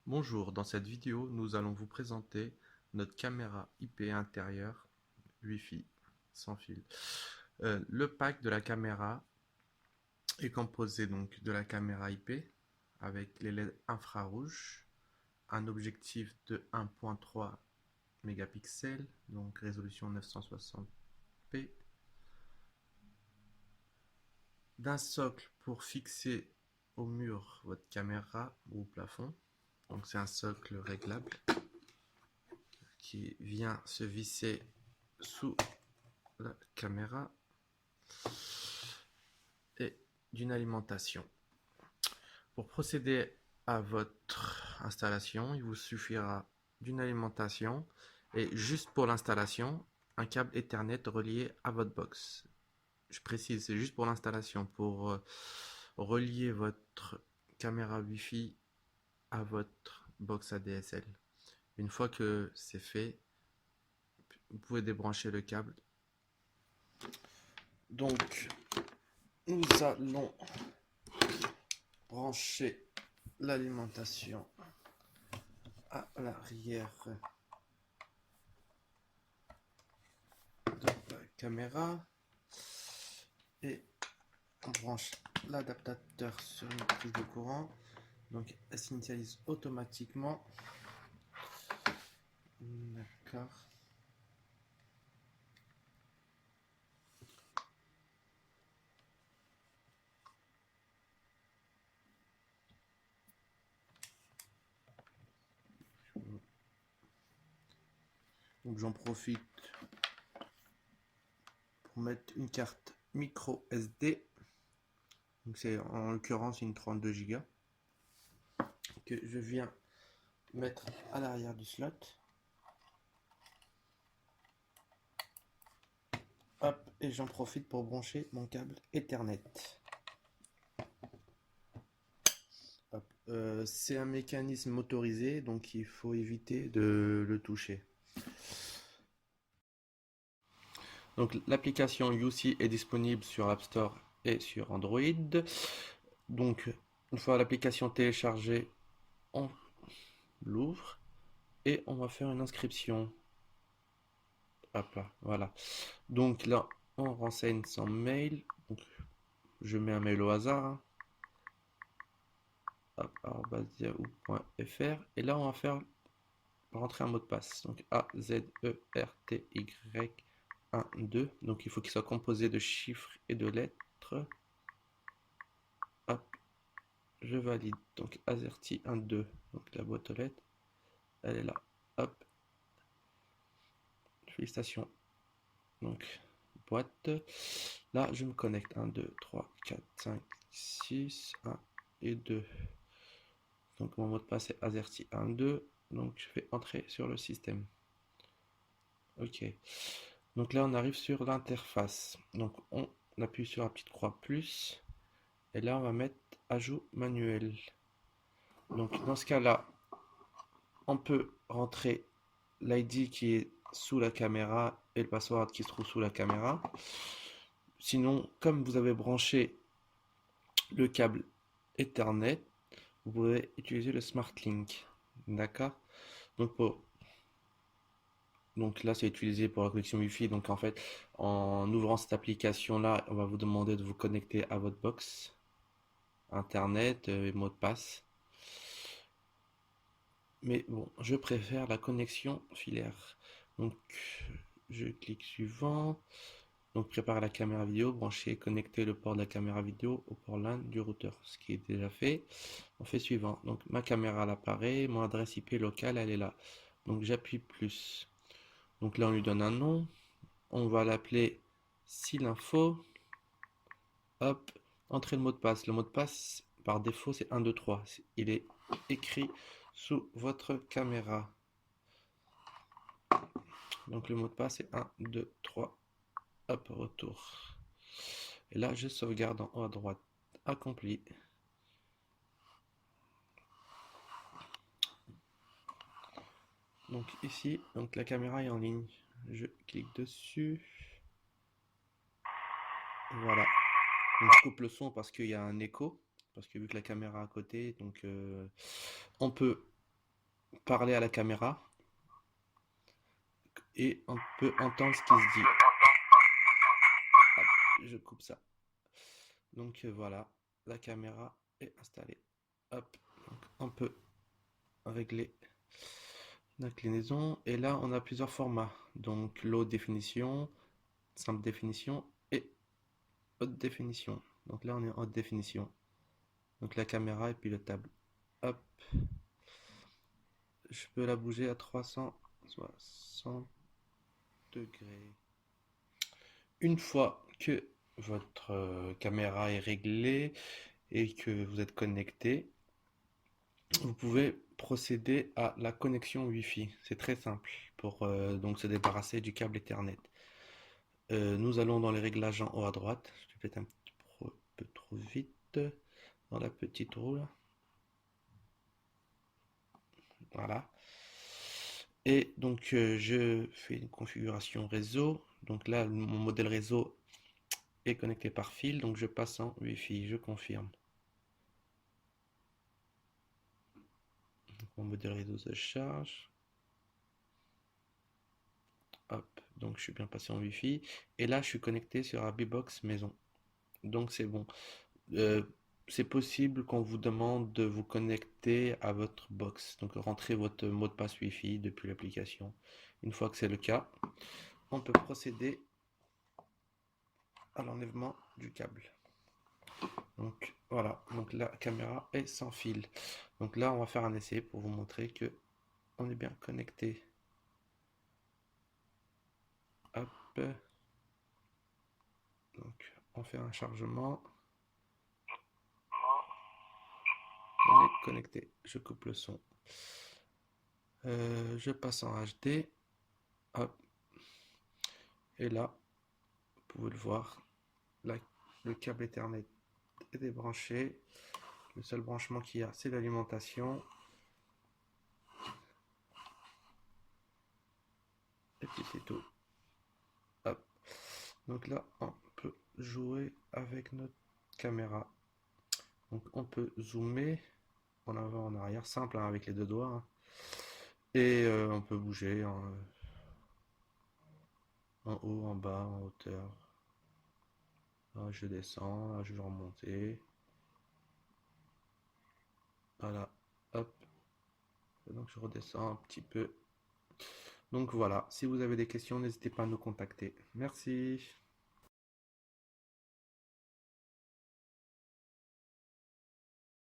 Bonjour, dans cette vidéo, nous allons vous présenter notre caméra IP intérieure Wi-Fi sans fil. Le pack de la caméra est composé donc de la caméra IP avec les LED infrarouges, un objectif de 1.3 mégapixels, donc résolution 960p, d'un socle pour fixer au mur votre caméra ou au plafond. Donc c'est un socle réglable qui vient se visser sous la caméra et d'une alimentation. Pour procéder à votre installation, il vous suffira d'une alimentation et juste pour l'installation, un câble Ethernet relié à votre box. Je précise, c'est juste pour l'installation, pour relier votre caméra Wi-Fi à votre box ADSL. Une fois que c'est fait, vous pouvez débrancher le câble. Donc, nous allons brancher l'alimentation à l'arrière de la caméra et on branche l'adaptateur sur une prise de courant. Donc, elle s'initialise automatiquement. D'accord. Donc, j'en profite pour mettre une carte micro SD. Donc, c'est en l'occurrence une 32 Go que je viens mettre à l'arrière du slot. Hop, et j'en profite pour brancher mon câble Ethernet. C'est un mécanisme motorisé, donc il faut éviter de le toucher. Donc l'application UC est disponible sur App Store et sur Android. Donc une fois l'application téléchargée, on l'ouvre et on va faire une inscription. Hop là, voilà. Donc là, on renseigne son mail. Donc, je mets un mail au hasard, hein. @yahoo.fr et là on va faire rentrer un mot de passe. Donc AZERTY12. Donc il faut qu'il soit composé de chiffres et de lettres. Hop, je valide. Donc AZERTY12. Donc la boîte aux lettres, elle est là. Hop, félicitations. Donc boîte. Là je me connecte. 1, 2, 3, 4, 5, 6, 1 et 2. Donc mon mot de passe est AZERTY12. Donc je fais entrer sur le système. Ok. Donc là on arrive sur l'interface. Donc on appuie sur la petite croix plus. Et là on va mettre ajout manuel. Donc dans ce cas-là, on peut rentrer l'ID qui est sous la caméra et le password qui se trouve sous la caméra. Sinon, comme vous avez branché le câble Ethernet, vous pouvez utiliser le Smart Link. D'accord? Donc, donc là, c'est utilisé pour la connexion Wi-Fi. Donc en fait, en ouvrant cette application-là, on va vous demander de vous connecter à votre box Internet et mot de passe. Mais bon, je préfère la connexion filaire. Donc, je clique suivant. Donc, préparer la caméra vidéo, brancher et connecter le port de la caméra vidéo au port LAN du routeur, ce qui est déjà fait. On fait suivant. Donc, ma caméra elle apparaît, mon adresse IP locale, elle est là. Donc, j'appuie plus. Donc là, on lui donne un nom. On va l'appeler SILinfo. Hop, entrer le mot de passe. Le mot de passe, par défaut, c'est 1, 2, 3. Il est écrit sous votre caméra. Donc le mot de passe est 1, 2, 3. Hop, retour. Et là, je sauvegarde en haut à droite. Accompli. Donc ici, donc la caméra est en ligne. Je clique dessus. Voilà. Donc je coupe le son parce qu'il y a un écho. Parce que vu que la caméra est à côté, donc on peut parler à la caméra et on peut entendre ce qui se dit. Hop, je coupe ça. Donc voilà, la caméra est installée. Hop, donc on peut régler l'inclinaison. Et là, on a plusieurs formats. Donc low définition, simple définition et haute définition. Donc là, on est en haute définition. Donc la caméra et puis le table. Hop, je peux la bouger à 360 degrés. Une fois que votre caméra est réglée et que vous êtes connecté, vous pouvez procéder à la connexion Wi-Fi. C'est très simple pour donc se débarrasser du câble Ethernet. Nous allons dans les réglages en haut à droite. Je vais peut-être un peu trop vite dans la petite roue là. Voilà. Et donc je fais une configuration réseau. Donc là, mon modèle réseau est connecté par fil. Donc je passe en Wi-Fi. Je confirme. Donc, mon modèle réseau se charge. Hop, donc je suis bien passé en Wi-Fi. Et là, je suis connecté sur Abibox maison. Donc c'est bon. Euh, c'est possible qu'on vous demande de vous connecter à votre box. Donc rentrez votre mot de passe Wi-Fi depuis l'application. Une fois que c'est le cas, on peut procéder à l'enlèvement du câble. Donc voilà, donc la caméra est sans fil. Donc là, on va faire un essai pour vous montrer que on est bien connecté. Hop. Donc on fait un chargement. On est connecté. Je coupe le son. Je passe en HD. Hop. Et là, vous pouvez le voir. Le câble Ethernet est débranché. Le seul branchement qu'il y a, c'est l'alimentation. Et puis c'est tout. Hop. Donc là, on peut jouer avec notre caméra. Donc on peut zoomer en avant, en arrière, simple hein, avec les deux doigts. Hein. Et on peut bouger en haut, en bas, en hauteur. Là, je descends, là, je vais remonter. Voilà, hop. Donc je redescends un petit peu. Donc voilà, si vous avez des questions, n'hésitez pas à nous contacter. Merci.